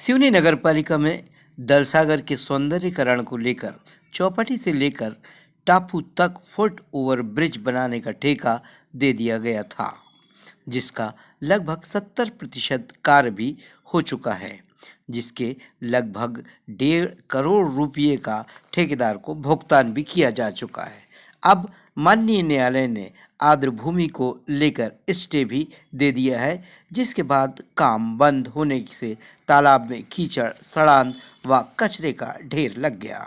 सिवनी नगर पालिका में दलसागर के सौंदर्यीकरण को लेकर चौपाटी से लेकर टापू तक फुट ओवर ब्रिज बनाने का ठेका दे दिया गया था, जिसका लगभग 70% कार्य भी हो चुका है, जिसके लगभग 1.5 करोड़ रुपये का ठेकेदार को भुगतान भी किया जा चुका है। अब माननीय न्यायालय ने आर्द्र भूमि को लेकर स्टे भी दे दिया है, जिसके बाद काम बंद होने से तालाब में कीचड़, सड़ांध व कचरे का ढेर लग गया।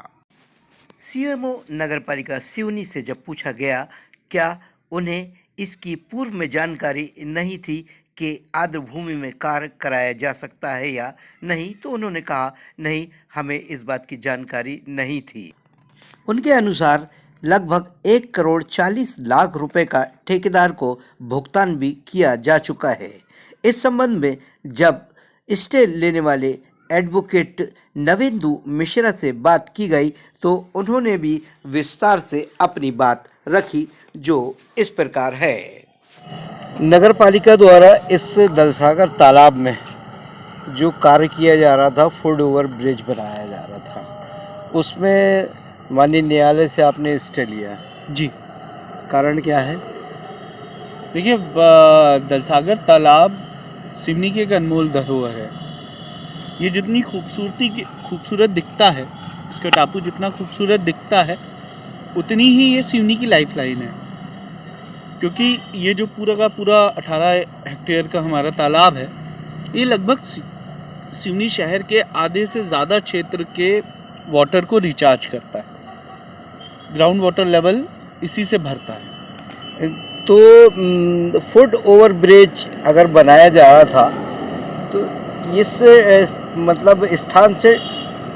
सीएमओ नगरपालिका सिवनी से जब पूछा गया क्या उन्हें इसकी पूर्व में जानकारी नहीं थी कि आर्द्र भूमि में कार्य कराया जा सकता है या नहीं, तो उन्होंने कहा नहीं, हमें इस बात की जानकारी नहीं थी। उनके अनुसार लगभग 1 करोड़ 40 लाख रुपए का ठेकेदार को भुगतान भी किया जा चुका है। इस संबंध में जब स्टे लेने वाले एडवोकेट नवेंदु मिश्रा से बात की गई तो उन्होंने भी विस्तार से अपनी बात रखी, जो इस प्रकार है। नगर पालिका द्वारा इस दलसागर तालाब में जो कार्य किया जा रहा था, फुट ओवर ब्रिज बनाया जा रहा था, उसमें माननीय न्यायालय से आपने स्टे लिया है जी। कारण क्या है? देखिए, दलसागर तालाब सिवनी की एक अनमोल धरोहर है। ये जितनी खूबसूरत दिखता है, इसका टापू जितना खूबसूरत दिखता है, उतनी ही ये सिवनी की लाइफलाइन है, क्योंकि ये जो पूरा का पूरा 18 हेक्टेयर का हमारा तालाब है, ये लगभग सिवनी शहर के आधे से ज़्यादा क्षेत्र के वाटर को रिचार्ज करता है। ग्राउंड वाटर लेवल इसी से भरता है। तो फुट ओवर ब्रिज अगर बनाया जा रहा था तो इस मतलब स्थान से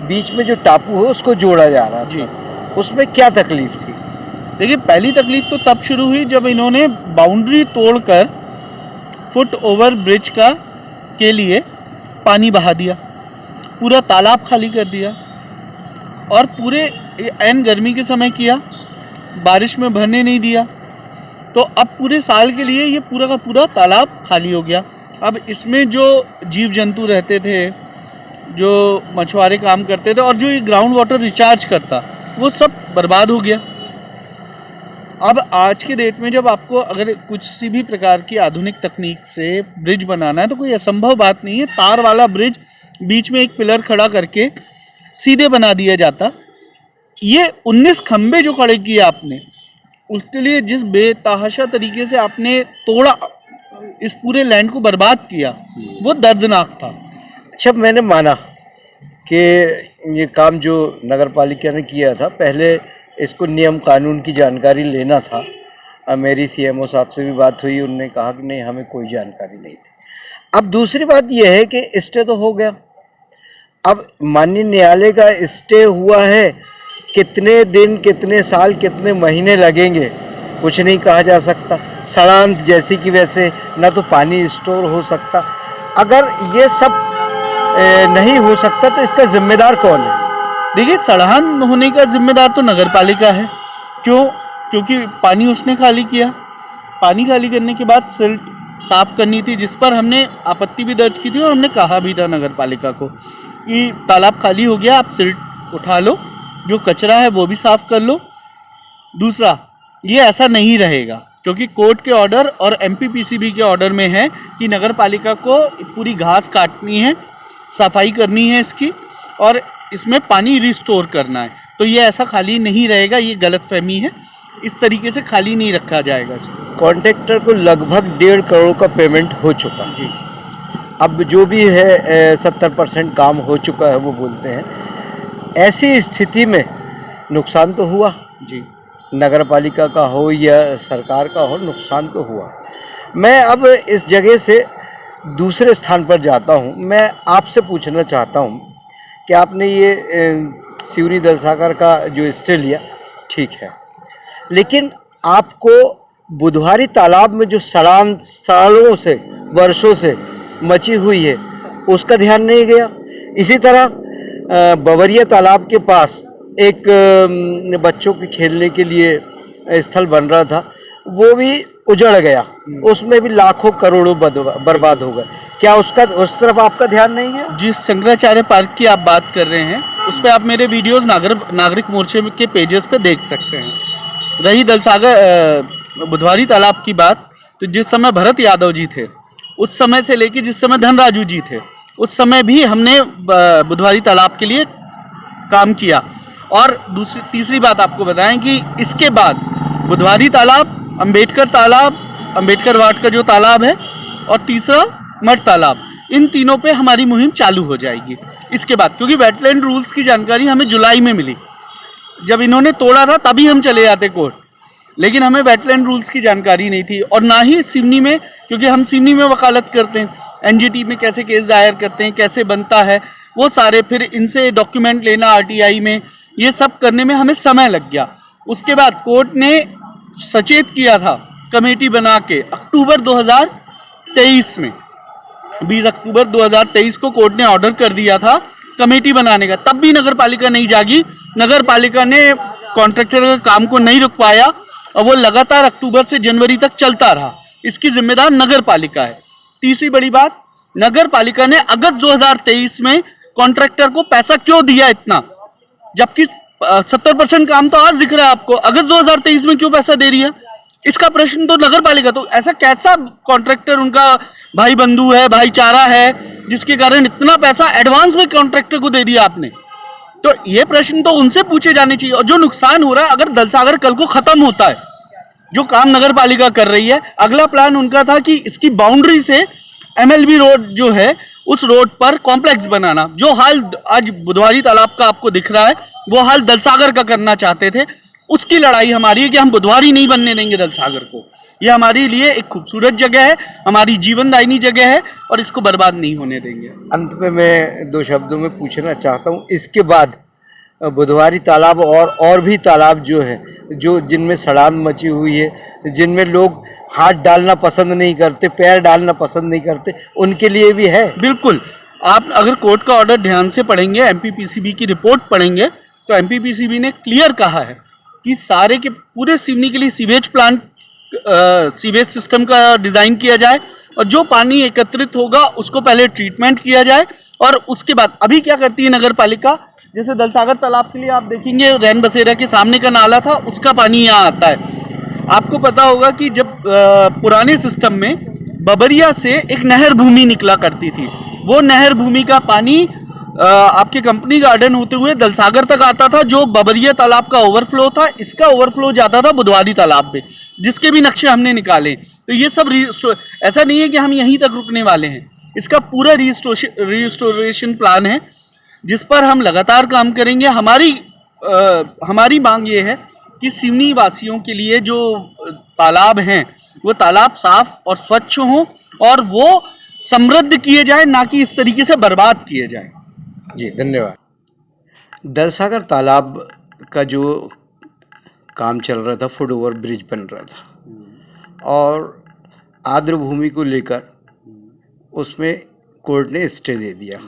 बीच में जो टापू है उसको जोड़ा जा रहा जी। था, उसमें क्या तकलीफ थी? देखिए, पहली तकलीफ तो तब शुरू हुई जब इन्होंने बाउंड्री तोड़कर फुट ओवर ब्रिज के लिए पानी बहा दिया, पूरा तालाब खाली कर दिया और पूरे ऐन गर्मी के समय किया, बारिश में भरने नहीं दिया। तो अब पूरे साल के लिए ये पूरा का पूरा तालाब खाली हो गया। अब इसमें जो जीव जंतु रहते थे, जो मछुआरे काम करते थे और जो ये ग्राउंड वाटर रिचार्ज करता, वो सब बर्बाद हो गया। अब आज के डेट में जब आपको अगर कुछ सी भी प्रकार की आधुनिक तकनीक से ब्रिज बनाना है तो कोई असंभव बात नहीं है। तार वाला ब्रिज बीच में एक पिलर खड़ा करके सीधे बना दिया जाता। ये 19 खंबे जो खड़े किए आपने, उसके लिए जिस बेतहाशा तरीके से आपने तोड़ा, इस पूरे लैंड को बर्बाद किया, वो दर्दनाक था। अच्छा, मैंने माना कि ये काम जो नगर पालिका ने किया था, पहले इसको नियम कानून की जानकारी लेना था। मेरी सीएमओ साहब से भी बात हुई, उन्होंने कहा कि नहीं, हमें कोई जानकारी नहीं थी। अब दूसरी बात यह है कि स्टे तो हो गया, अब माननीय न्यायालय का स्टे हुआ है, कितने दिन, कितने साल, कितने महीने लगेंगे कुछ नहीं कहा जा सकता। सड़ांध जैसी कि वैसे ना तो पानी स्टोर हो सकता। अगर ये सब नहीं हो सकता तो इसका जिम्मेदार कौन है? देखिए, सड़ांध होने का जिम्मेदार तो नगर पालिका है। क्यों? क्योंकि पानी उसने खाली किया। पानी खाली करने के बाद सिल्ट साफ करनी थी, जिस पर हमने आपत्ति भी दर्ज की थी और हमने कहा भी था नगर पालिका को कि तालाब खाली हो गया, आप सिल्ट उठा लो, जो कचरा है वो भी साफ कर लो। दूसरा, ये ऐसा नहीं रहेगा, क्योंकि कोर्ट के ऑर्डर और एमपीपीसीबी के ऑर्डर में है कि नगर पालिका को पूरी घास काटनी है, सफाई करनी है इसकी, और इसमें पानी रिस्टोर करना है। तो ये ऐसा खाली नहीं रहेगा, ये गलतफहमी है। इस तरीके से खाली नहीं रखा जाएगा इसको। कॉन्ट्रैक्टर को लगभग 1.5 करोड़ का पेमेंट हो चुका जी। अब जो भी है 70% काम हो चुका है, वो बोलते हैं। ऐसी स्थिति में नुकसान तो हुआ जी, नगर पालिका का हो या सरकार का हो, नुकसान तो हुआ। मैं अब इस जगह से दूसरे स्थान पर जाता हूँ। मैं आपसे पूछना चाहता हूँ कि आपने ये सिवनी दलसागर का जो स्टे लिया, ठीक है, लेकिन आपको बुधवारी तालाब में जो सालों से, वर्षों से मची हुई है, उसका ध्यान नहीं गया। इसी तरह बवरिया तालाब के पास एक बच्चों के खेलने के लिए स्थल बन रहा था, वो भी उजड़ गया, उसमें भी लाखों करोड़ों बर्बाद हो गए। क्या उसका उस तरफ आपका ध्यान नहीं है? जिस शंकराचार्य पार्क की आप बात कर रहे हैं उस पर आप मेरे वीडियोस नागरिक मोर्चे के पेजेस पे देख सकते हैं। रही दलसागर बुधवारी तालाब की बात, तो जिस समय भरत यादव जी थे उस समय से लेकर जिस समय धनराजू जी थे उस समय भी हमने बुधवारी तालाब के लिए काम किया। और तीसरी बात आपको बताएं कि इसके बाद बुधवारी तालाब, अंबेडकर वार्ड का जो तालाब है, और तीसरा मठ तालाब, इन तीनों पे हमारी मुहिम चालू हो जाएगी इसके बाद। क्योंकि वेटलैंड रूल्स की जानकारी हमें जुलाई में मिली, जब इन्होंने तोड़ा था तभी हम चले जाते कोर्ट, लेकिन हमें वेटलैंड रूल्स की जानकारी नहीं थी। और ना ही सिवनी में, क्योंकि हम सिवनी में वकालत करते हैं, एनजीटी में कैसे केस दायर करते हैं, कैसे बनता है वो सारे, फिर इनसे डॉक्यूमेंट लेना आरटीआई में, ये सब करने में हमें समय लग गया। उसके बाद कोर्ट ने सचेत किया था कमेटी बना के अक्टूबर 2023 में, 20 अक्टूबर 2023 को कोर्ट ने ऑर्डर कर दिया था कमेटी बनाने का। तब भी नगर पालिका नहीं जागी, नगर पालिका ने कॉन्ट्रैक्टर के काम को नहीं रुक पाया और वो लगातार अक्टूबर से जनवरी तक चलता रहा। इसकी जिम्मेदार नगर पालिका है। तीसरी बड़ी बात, नगर पालिका ने अगस्त 2023 में कॉन्ट्रैक्टर को पैसा क्यों दिया इतना, जबकि 70% काम तो आज दिख रहा है आपको, अगस्त 2023 में क्यों पैसा दे दिया? इसका प्रश्न तो नगर पालिका, तो ऐसा कैसा कॉन्ट्रैक्टर उनका भाई बंधु है, भाईचारा है, जिसके कारण इतना पैसा एडवांस में कॉन्ट्रैक्टर को दे दिया आपने? तो ये प्रश्न तो उनसे पूछे जाने चाहिए। और जो नुकसान हो रहा है, अगर दलसागर कल को खत्म होता है, जो काम नगर पालिका कर रही है, अगला प्लान उनका था कि इसकी बाउंड्री से एमएलबी रोड जो है उस रोड पर कॉम्प्लेक्स बनाना। जो हाल आज बुधवारी तालाब का आपको दिख रहा है वो हाल दलसागर का करना चाहते थे। उसकी लड़ाई हमारी है कि हम बुधवारी नहीं बनने देंगे दलसागर को। ये हमारे लिए एक खूबसूरत जगह है, हमारी जीवनदायिनी जगह है, और इसको बर्बाद नहीं होने देंगे। अंत में मैं 2 शब्दों में पूछना चाहता हूँ, इसके बाद बुधवारी तालाब और भी तालाब जो है, जो जिनमें सड़ांध मची हुई है, जिनमें लोग हाथ डालना पसंद नहीं करते, पैर डालना पसंद नहीं करते, उनके लिए भी है? बिल्कुल। आप अगर कोर्ट का ऑर्डर ध्यान से पढ़ेंगे, एमपीपीसीबी की रिपोर्ट पढ़ेंगे, तो एमपीपीसीबी ने क्लियर कहा है कि सारे के पूरे सिवनी के लिए सीवेज सिस्टम का डिज़ाइन किया जाए, और जो पानी एकत्रित होगा उसको पहले ट्रीटमेंट किया जाए, और उसके बाद अभी क्या करती है नगर पालिका, जैसे दलसागर तालाब के लिए आप देखेंगे रैन बसेरा के सामने का नाला था, उसका पानी यहाँ आता है। आपको पता होगा कि जब पुराने सिस्टम में बबरिया से एक नहर भूमि निकला करती थी, वो नहर भूमि का पानी आपके कंपनी गार्डन होते हुए दलसागर तक आता था, जो बबरिया तालाब का ओवरफ्लो था। इसका ओवरफ्लो जाता था बुधवारी तालाब पे, जिसके भी नक्शे हमने निकाले। तो ये सब ऐसा नहीं है कि हम यहीं तक रुकने वाले हैं, इसका पूरा रिस्टोरेशन प्लान है जिस पर हम लगातार काम करेंगे। हमारी मांग ये है कि सिवनी वासियों के लिए जो तालाब हैं वो तालाब साफ और स्वच्छ हों, और वो समृद्ध किए जाए, ना कि इस तरीके से बर्बाद किए जाए। जी धन्यवाद। दलसागर तालाब का जो काम चल रहा था, फुट ओवर ब्रिज बन रहा था, और आर्द्र भूमि को लेकर उसमें कोर्ट ने स्टे दे दिया।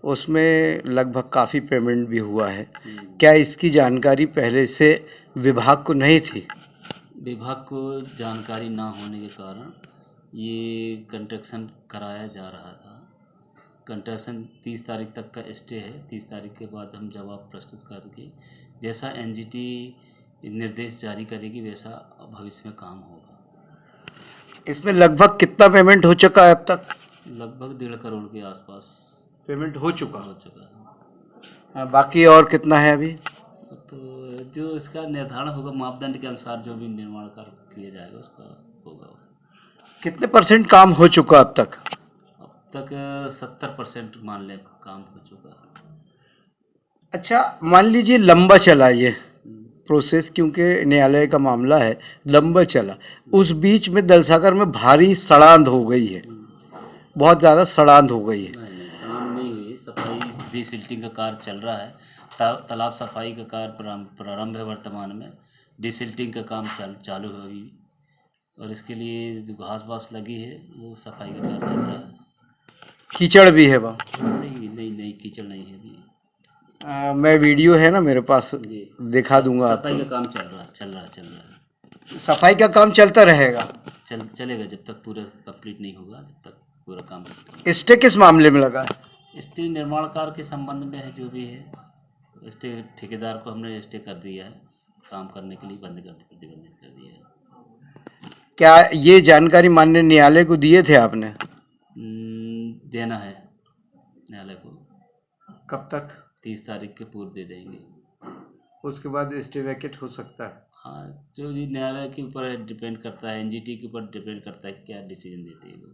उसमें लगभग काफ़ी पेमेंट भी हुआ है। क्या इसकी जानकारी पहले से विभाग को नहीं थी? विभाग को जानकारी ना होने के कारण ये कंस्ट्रक्शन कराया जा रहा था। कंस्ट्रक्शन 30 तारीख तक का स्टे है। 30 तारीख के बाद हम जवाब प्रस्तुत करके जैसा एनजीटी निर्देश जारी करेगी वैसा भविष्य में काम होगा। इसमें लगभग कितना पेमेंट हो चुका है अब तक? लगभग 1.5 करोड़ के आसपास पेमेंट हो चुका है। बाकी और कितना है अभी? तो जो इसका निर्धारण होगा मापदंड के अनुसार, जो भी निर्माण कार्य किया जाएगा उसका होगा। कितने % काम हो चुका अब तक? अब तक 70% मान लें काम हो चुका। अच्छा, मान लीजिए लंबा चला ये प्रोसेस, क्योंकि न्यायालय का मामला है, लंबा चला, उस बीच में दलसागर में भारी सड़ांध हो गई है, बहुत ज़्यादा सड़ांध हो गई है। नहीं हुई, सफाई डिसिल्टिंग का कार्य चल रहा है। तालाब सफाई का कार्य प्रारंभ है वर्तमान में। डिसिल्टिंग का काम चालू है अभी, और इसके लिए जो घास वास लगी है वो सफाई का कार्य चल रहा है। कीचड़ भी है वहाँ? नहीं कीचड़ नहीं है अभी। मैं वीडियो है ना मेरे पास, दिखा दूंगा। सफाई का काम चल रहा है। सफाई का काम चलता रहेगा? चलेगा जब तक पूरा कंप्लीट नहीं होगा, जब तक पूरा काम करते स्टे किस मामले में लगा है? हैं। स्टे निर्माण कार्य के संबंध में है, जो भी है स्टे ठेकेदार को हमने स्टे कर दिया है, काम करने के लिए प्रतिबंधित कर दिया है। क्या ये जानकारी माननीय न्यायालय को दिए थे आपने? देना है न्यायालय को, कब तक? 30 तारीख के पूर्व दे देंगे। उसके बाद स्टे वैकेट हो सकता है। हाँ, जो भी न्यायालय के ऊपर डिपेंड करता है, एनजीटी के ऊपर डिपेंड करता है क्या डिसीजन देते हैं वो।